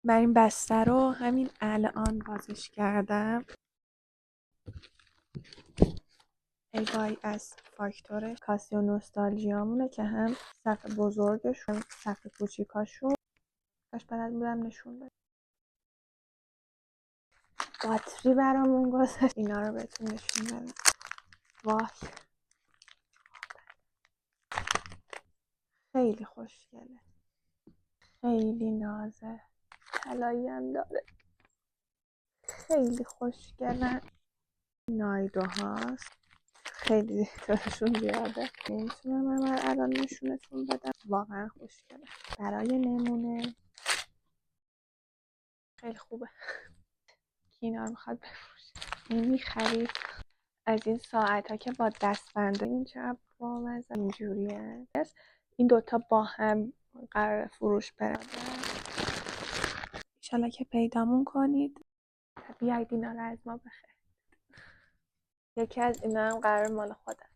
من این بسته رو همین الان بازش کردم. ای وای از فاکتور کاسیو نوستالژیامونه که هم صفحه بزرگشون هم صفحه کوچیکاشون کاش بلد بودم نشون بدم. باتری برامون گذاشت اینا رو بهتون نشون بدم. وای خیلی خوشگله، خیلی نازه، طلایی هم داره، خیلی خوشگله. نایدو هاست، خیلی تعدادشون زیاده، نمیتونم من الان نشونتون بدم. واقعا خوشگله. برای نمونه خیلی خوبه. کی اینا رو میخواد بفروشه؟ این میخرید از این ساعت ها که با دستبنده. این چقدر بامزه اینجوریه. این دوتا با هم قرار فروش برن. انشالله که پیدامون کنید بیاید اینا رو از ما بخرید. یکی از اینا هم قرار مال خودم.